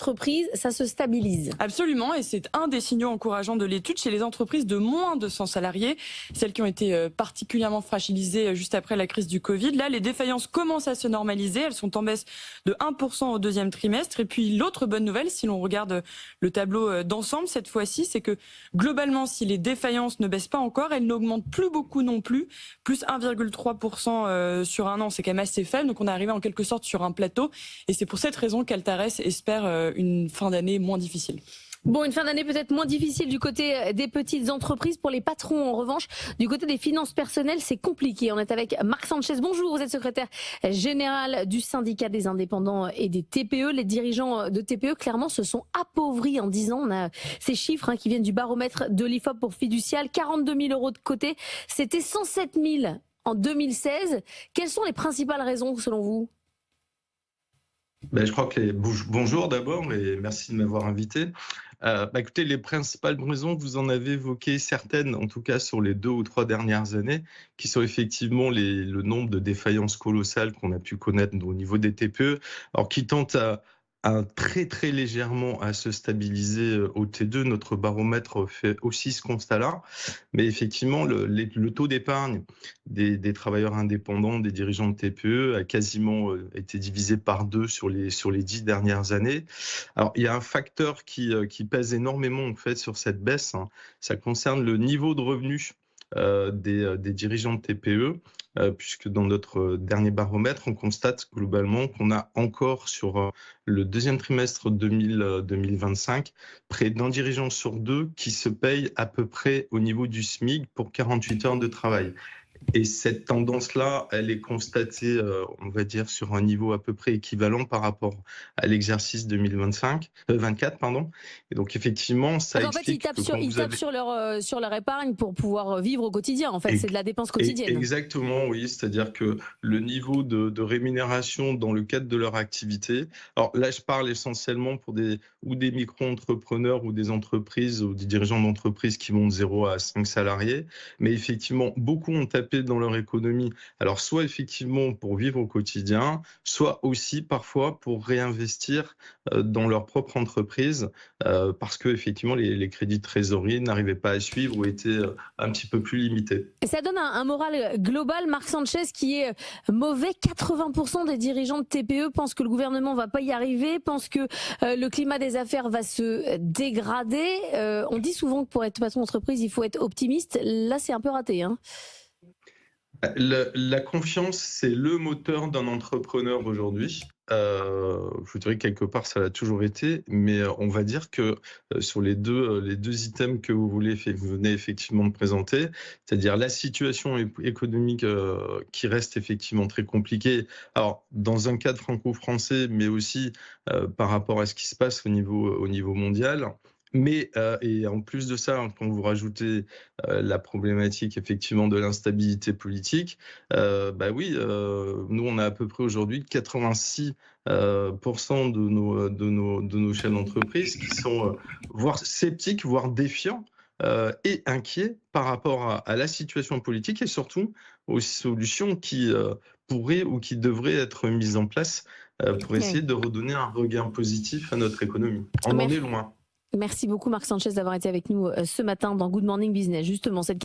entreprises, ça se stabilise. Absolument, et c'est un des signaux encourageants de l'étude chez les entreprises de moins de 100 salariés, celles qui ont été particulièrement fragilisées juste après la crise du Covid. Là, les défaillances commencent à se normaliser, elles sont en baisse de 1% au deuxième trimestre. Et puis l'autre bonne nouvelle, si l'on regarde le tableau d'ensemble cette fois-ci, c'est que globalement, si les défaillances ne baissent pas encore, elles n'augmentent plus beaucoup non plus, plus 1,3% sur un an, c'est quand même assez faible, donc on est arrivé en quelque sorte sur un plateau, et c'est pour cette raison qu'Altares espère une fin d'année moins difficile. Bon, une fin d'année peut-être moins difficile du côté des petites entreprises. Pour les patrons, en revanche, du côté des finances personnelles, c'est compliqué. On est avec Marc Sanchez. Bonjour, vous êtes secrétaire général du syndicat des indépendants et des TPE. Les dirigeants de TPE, clairement, se sont appauvris en 10 ans. On a ces chiffres qui viennent du baromètre de l'IFOP pour Fiducial. 42 000 euros de côté. C'était 107 000 en 2016. Quelles sont les principales raisons, selon vous ? Je crois que bonjour d'abord et merci de m'avoir invité. Écoutez, les principales raisons, vous en avez évoqué certaines, en tout cas sur les 2 ou 3 dernières années, qui sont effectivement le nombre de défaillances colossales qu'on a pu connaître au niveau des TPE, alors qui tentent à très très légèrement à se stabiliser au T2. Notre baromètre fait aussi ce constat-là, mais effectivement le taux d'épargne des travailleurs indépendants, des dirigeants de TPE a quasiment été divisé par 2 sur les 10 dernières années. Alors il y a un facteur qui pèse énormément en fait sur cette baisse, hein. Ça concerne le niveau de revenus des dirigeants de TPE, puisque dans notre dernier baromètre, on constate globalement qu'on a encore sur le deuxième trimestre 2025, près d'un dirigeant sur 2 qui se paye à peu près au niveau du SMIC pour 48 heures de travail. Et cette tendance-là, elle est constatée, on va dire, sur un niveau à peu près équivalent par rapport à l'exercice 2024, pardon. Et donc, effectivement, ça explique... En fait, ils tapent sur leur épargne pour pouvoir vivre au quotidien. En fait, c'est de la dépense quotidienne. Exactement, oui. C'est-à-dire que le niveau de rémunération dans le cadre de leur activité... Alors là, je parle essentiellement pour des micro-entrepreneurs ou des entreprises ou des dirigeants d'entreprises qui vont de 0 à 5 salariés. Mais effectivement, beaucoup ont tapé dans leur économie. Alors, soit effectivement pour vivre au quotidien, soit aussi parfois pour réinvestir dans leur propre entreprise, parce que effectivement les crédits de trésorerie n'arrivaient pas à suivre ou étaient un petit peu plus limités. Et ça donne un moral global, Marc Sanchez, qui est mauvais. 80% des dirigeants de TPE pensent que le gouvernement va pas y arriver, pensent que le climat des affaires va se dégrader. On dit souvent que pour être patron d'entreprise, il faut être optimiste. Là, c'est un peu raté, hein. La confiance, c'est le moteur d'un entrepreneur aujourd'hui. Je dirais que quelque part, ça l'a toujours été, mais on va dire que sur les deux items que vous venez effectivement de présenter, c'est-à-dire la situation économique qui reste effectivement très compliquée, alors dans un cadre franco-français, mais aussi par rapport à ce qui se passe au niveau mondial. Mais et en plus de ça, quand vous rajoutez la problématique effectivement de l'instabilité politique, nous on a à peu près aujourd'hui 86% de nos chefs d'entreprise qui sont voire sceptiques, voire défiants et inquiets par rapport à la situation politique et surtout aux solutions qui pourraient ou qui devraient être mises en place pour essayer de redonner un regain positif à notre économie. On en est loin. Merci beaucoup Marc Sanchez d'avoir été avec nous ce matin dans Good Morning Business. Justement, cette